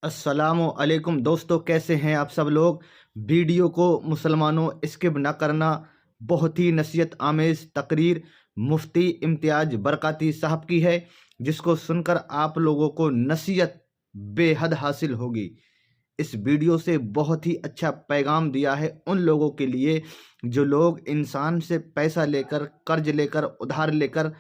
अस्सलामु अलैकुम दोस्तों, कैसे हैं आप सब लोग। वीडियो को मुसलमानों स्किप ना करना। बहुत ही नसीहत आमेज तकरीर मुफ्ती इम्तियाज बरकाती साहब की है, जिसको सुनकर आप लोगों को नसीहत बेहद हासिल होगी। इस वीडियो से बहुत ही अच्छा पैगाम दिया है उन लोगों के लिए जो लोग इंसान से पैसा लेकर, कर्ज लेकर, उधार लेकर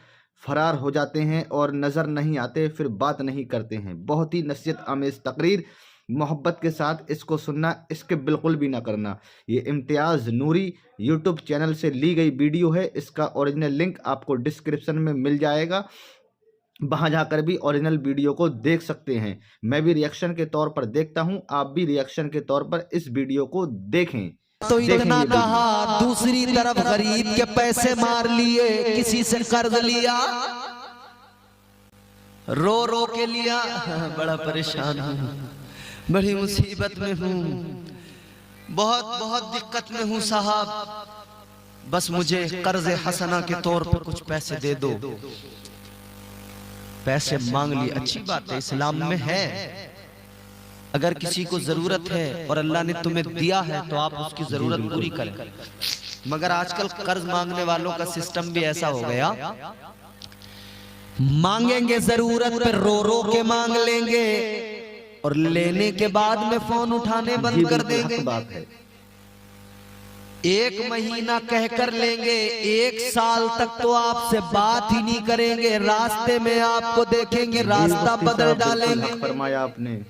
फरार हो जाते हैं और नज़र नहीं आते, फिर बात नहीं करते हैं। बहुत ही नसीहत आमेज तकरीर, मोहब्बत के साथ इसको सुनना, इसके बिल्कुल भी ना करना। ये इम्तियाज़ नूरी यूट्यूब चैनल से ली गई वीडियो है। इसका ओरिजिनल लिंक आपको डिस्क्रिप्शन में मिल जाएगा, वहाँ जाकर भी ओरिजिनल वीडियो को देख सकते हैं। मैं भी रिएक्शन के तौर पर देखता हूँ, आप भी रिएक्शन के तौर पर इस वीडियो को देखें। तो इतना कहा, दूसरी तरफ गरीब के पैसे मार लिए, किसी से कर्ज लिया, रो रो के लिया। बड़ा परेशान हूँ, बड़ी मुसीबत में हूँ, बहुत बहुत दिक्कत में हूँ साहब, बस मुझे कर्ज हसना के तौर पर कुछ पैसे दे दो। पैसे मांग लिए, अच्छी बात है, इस्लाम में है। अगर किसी को जरूरत है और अल्लाह ने तुम्हें दिया है तो आप उसकी जरूरत पूरी करें। मगर आजकल कर्ज मांगने वालों का सिस्टम भी ऐसा हो गया, मांगेंगे जरूरत पे रो रो के मांग लेंगे और लेने के बाद में फोन उठाने बंद कर देंगे। बात है, 1 महीना कहकर लेंगे, 1 साल तक तो आपसे बात ही नहीं करेंगे, रास्ते में आपको देखेंगे रास्ता बदल डालेंगे। फरमाया आपने।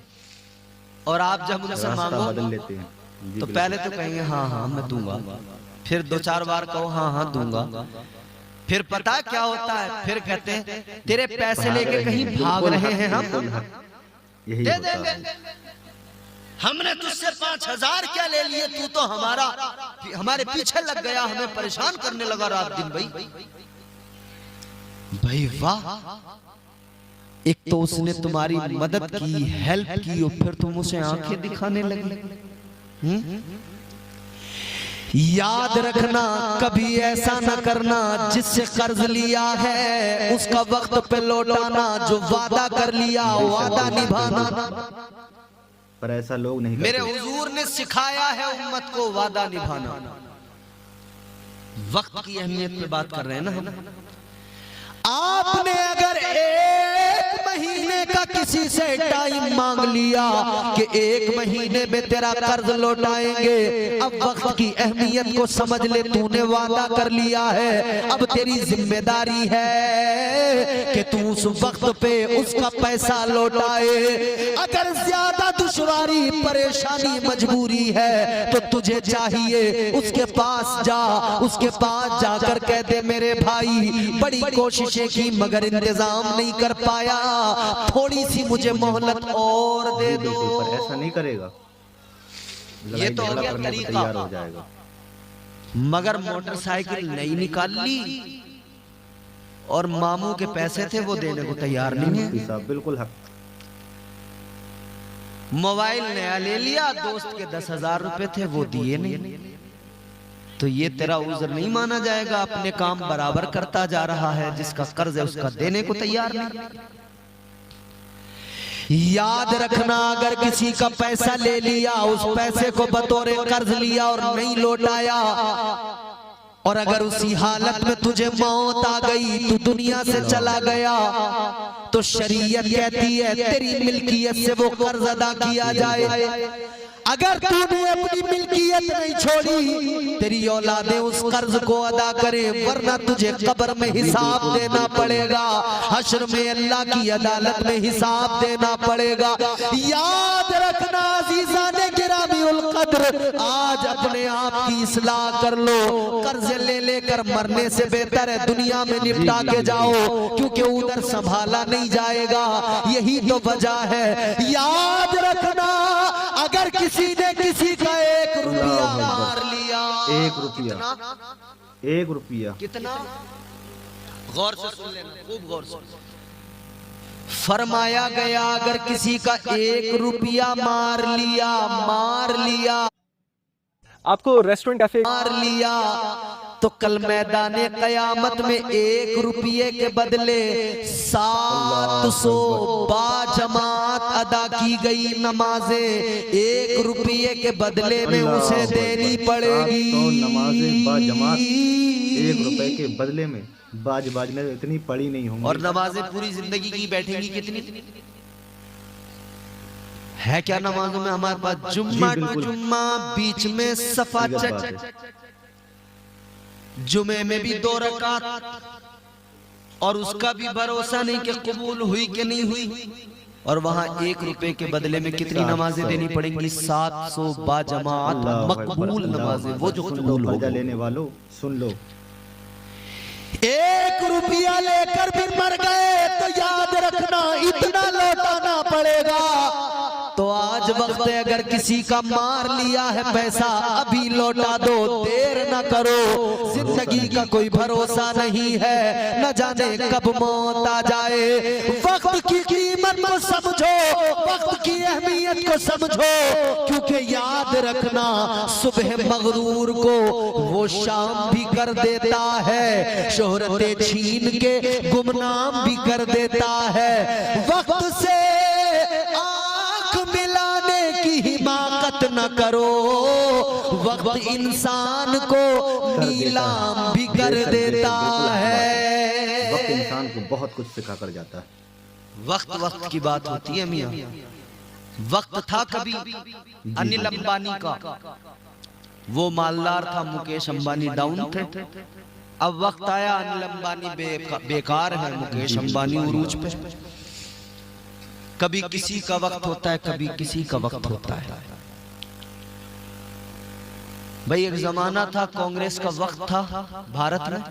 और आप जब उनसे मांगो बदल लेते हैं तो पहले तो कहेंगे हाँ हाँ मैं दूंगा, फिर 2-4 बार कहो हाँ हाँ दूंगा, फिर पता क्या होता है, फिर कहते हैं तेरे पैसे लेके कहीं भाग रहे हैं हम, यही दे देंगे। हमने तुझसे 5,000 क्या ले लिए, तू तो हमारे पीछे लग गया, हमें परेशान करने लगा रात दिन। भाई वाह, एक तो उसने तुम्हारी मदद की, हेल्प की, और फिर तुम उसे आंखें दिखाने लगे। याद रखना, कभी ऐसा न करना, जिससे कर्ज लिया है उसका वक्त पे लौटाना, जो वादा कर लिया वादा निभाना। पर ऐसा लोग नहीं मेरे करते। हुजूर ने सिखाया है उम्मत को वादा निभाना। वक्त की अहमियत पे बात कर रहे हैं ना हम। आपने अगर 1 महीने का किसी से टाइम मांग लिया कि 1 महीने में तेरा कर्ज लौटाएंगे, अब वक्त की अहमियत को समझ ले, तूने वादा कर लिया है, अब तेरी जिम्मेदारी है कि तू उस वक्त पे उसका पैसा लौटाए। अगर ज्यादा दुश्वारी, परेशानी, मजबूरी है तो तुझे चाहिए उसके पास जा, उसके पास जाकर कह दे मेरे भाई बड़ी कोशिश की मगर इंतजाम नहीं कर पाया, थोड़ी सी मुझे मोहलत और दे दो। पर ऐसा नहीं करेगा, ये तो हो गया तरीका। हो जाएगा। मगर मोटरसाइकिल नहीं निकाल ली और मामू के पैसे थे वो देने को तैयार नहीं है। बिल्कुल हक। मोबाइल नया ले लिया, दोस्त के 10,000 रुपए थे वो दिए नहीं, तो ये तेरा उज़र नहीं माना जाएगा। अपने काम बराबर करता जा रहा है, जिसका कर्ज है उसका देने को तैयार नहीं। याद रखना, अगर किसी का पैसा ले लिया, उस पैसे को बतौर कर्ज लिया और नहीं लौटाया, और अगर उसी हालत में तुझे मौत आ गई, तू दुनिया से चला गया, तो शरीयत कहती है तेरी मिल्कियत से वो कर्ज अदा किया जाए। अगर तूने अपनी मिल्कियत नहीं छोड़ी, तेरी औलादे उस कर्ज को अदा करें, वरना तुझे कब्र में हिसाब देना पड़ेगा, हश्र में अल्लाह की अदालत में हिसाब देना पड़ेगा। याद रखना अज़ीज़ाने गिरामीउल क़द्र, आज अपने आप की इस्लाह कर लो। कर्ज ले लेकर मरने से बेहतर है दुनिया में निपटा के जाओ, क्योंकि उधर संभाला नहीं जाएगा। यही तो वजह है। याद रखना, अगर किसी ने किसी का 1 रुपया मार लिया, 1 रुपया, 1 रुपया कितना, गौर से सुन लेना, खूब गौर से। फरमाया गया अगर किसी का 1 रुपया मार लिया, आपको रेस्टोरेंट कैफे मार लिया, तो कल मैदाने कयामत में 1 रुपये के बदले 700 बाजमात अदा की गई नमाजें 1 रुपये के बदले में उसे देनी पड़ेगी। 700 नमाजें बाजमात 1 रुपए के बदले में बाज में इतनी पड़ी नहीं होंगी। और नमाजें पूरी जिंदगी की बैठेंगी कितनी है? क्या नमाजों में हमारे पास जुम्मा जुम्मा, बीच में सफा चट, जुमे में भी 2 रकात, और उसका भी भरोसा नहीं कि कबूल हुई कि नहीं हुई। और वहां 1 रुपए के बदले में कितनी नमाजें देनी पड़ेंगी? 700 बाजमात मकबूल नमाजें, वो जो कबूल हो। लेने वालों सुन लो, 1 रुपया लेकर भी मर गए तो याद रखना इतना लौटाना पड़ेगा। तो आज वक्त है, अगर किसी का मार लिया है पैसा अभी लौटा दो, देर न करो। जिंदगी का कोई भरोसा नहीं है, न जाने कब मौत आ जाए। वक्त की कीमत को समझो, वक्त की अहमियत को समझो, क्योंकि याद रखना सुबह मगरूर को वो शाम भी कर देता है, शोहरतें छीन के गुमनाम भी कर देता है। वक्त से हिमाकत न करो, वक्त इंसान को नीलाम भी कर देता है। वक्त इंसान को बहुत कुछ सिखा कर जाता है। वक्त की बात होती है मियां। वक्त था कभी अनिल अंबानी का, वो मालदार था, मुकेश अंबानी डाउन थे। अब वक्त आया अनिल अंबानी बेकार है, मुकेश अंबानी उरूज पे। कभी किसी का वक्त होता है, कभी किसी का वक्त होता है। भाई एक जमाना था, कांग्रेस का वक्त था भारत में।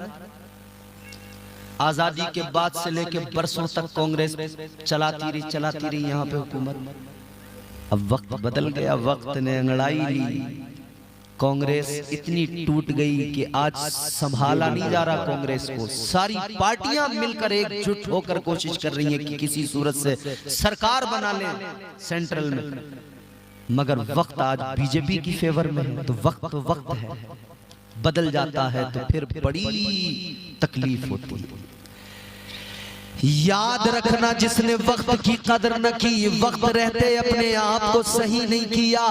आजादी के बाद से लेके बरसों तक कांग्रेस चलाती रही यहाँ पे हुकूमत। अब वक्त बदल गया, वक्त ने अंगड़ाई ली। कांग्रेस इतनी टूट गई कि आज संभाला नहीं जा रहा कांग्रेस को। सारी पार्टियां मिलकर एकजुट होकर कोशिश कर रही हैं कि किसी सूरत से सरकार बना ले सेंट्रल में, मगर वक्त आज बीजेपी की फेवर में है। तो वक्त है, बदल जाता है तो फिर बड़ी तकलीफ होती है। याद रखना, जिसने वक्त की कदर न की, वक्त रहते अपने आप को सही नहीं किया।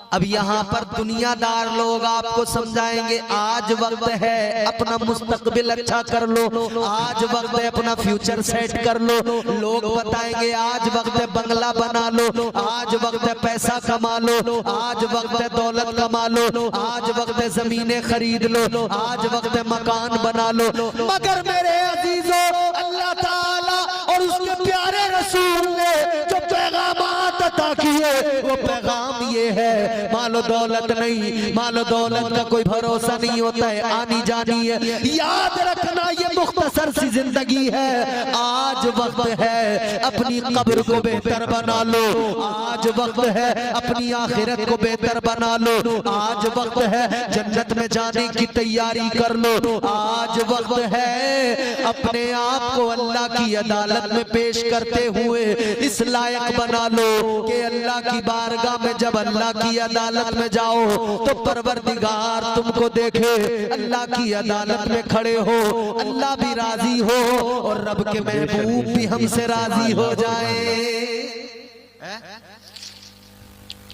अब यहाँ पर दुनियादार लोग आपको समझाएंगे आज वक्त है, अपना मुस्तकबिल अच्छा कर लो, आज वक्त है अपना फ्यूचर सेट कर लो। लोग बताएंगे आज वक्त है बंगला बना लो, आज वक्त है पैसा कमा लो, आज वक्त है दौलत कमा लो, आज वक्त है जमीनें खरीद लो, आज वक्त है मकान बना लो। मगर मेरे अजीजों, अल्लाह ताला और उसके प्यारे रसूल ने जो पैगामात अता किए, वो पैगाम ये है, मालो दौलत नहीं, मालो दौलत का कोई भरोसा नहीं होता है, आनी जानी है। याद रखना ये मुख्तसर सी जिंदगी है। आज वक्त है अपनी कब्र को बेहतर बना लो, आज वक्त है अपनी आखिरत को बेहतर बना लो, आज वक्त है जन्नत में जाने की तैयारी कर लो, आज वक्त है अपने आप को अल्लाह की अदालत में पेश करते हुए इस लायक बना लो कि अल्लाह की बारगाह में जब अल्लाह की अदालत में जाओ तो परवरदिगार तुमको देखे, अल्लाह की अदालत में खड़े हो, अल्लाह भी राजी हो और रब के महबूब भी हमसे राजी हो जाए।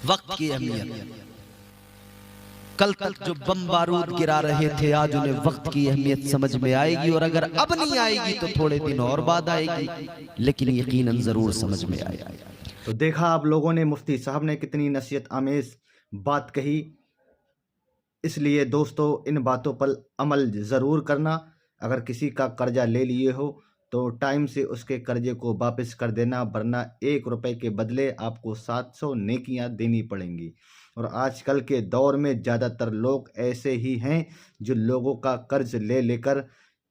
वक्त की अहमियत, कल तक जो बम बारूद गिरा रहे थे आज उन्हें वक्त की अहमियत समझ में आएगी, और अगर अब नहीं आएगी तो थोड़े दिन और बाद आएगी, लेकिन यकीनन जरूर समझ में आएगी। तो देखा आप लोगों ने, मुफ्ती साहब ने कितनी नसीहत आमेज बात कही। इसलिए दोस्तों इन बातों पर अमल ज़रूर करना। अगर किसी का कर्जा ले लिए हो तो टाइम से उसके कर्जे को वापस कर देना, वरना 1 रुपए के बदले आपको 700 नेकियां देनी पड़ेंगी। और आजकल के दौर में ज़्यादातर लोग ऐसे ही हैं जो लोगों का कर्ज ले लेकर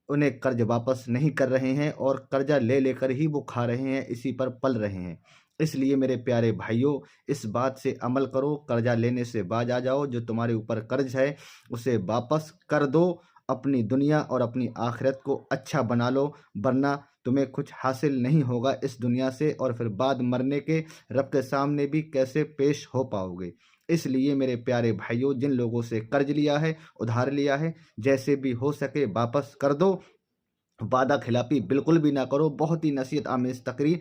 उन्हें कर्ज वापस नहीं कर रहे हैं और कर्जा ले लेकर ही वो खा रहे हैं, इसी पर पल रहे हैं। इसलिए मेरे प्यारे भाइयों, इस बात से अमल करो, कर्जा लेने से बाज आ जाओ। जो तुम्हारे ऊपर कर्ज है उसे वापस कर दो, अपनी दुनिया और अपनी आखिरत को अच्छा बना लो, वरना तुम्हें कुछ हासिल नहीं होगा इस दुनिया से, और फिर बाद मरने के रब के सामने भी कैसे पेश हो पाओगे। इसलिए मेरे प्यारे भाइयों, जिन लोगों से कर्ज लिया है, उधार लिया है, जैसे भी हो सके वापस कर दो। वादा खिलाफी बिल्कुल भी ना करो। बहुत ही नसीहत आमेज तकरीर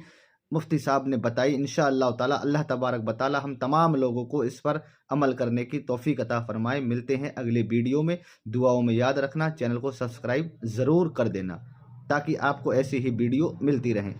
मुफ्ती साहब ने बताई। इंशाअल्लाह ताला अल्लाह तबारक व तआला हम तमाम लोगों को इस पर अमल करने की तौफीक अता फरमाए। मिलते हैं अगले वीडियो में। दुआओं में याद रखना, चैनल को सब्सक्राइब ज़रूर कर देना ताकि आपको ऐसी ही वीडियो मिलती रहें।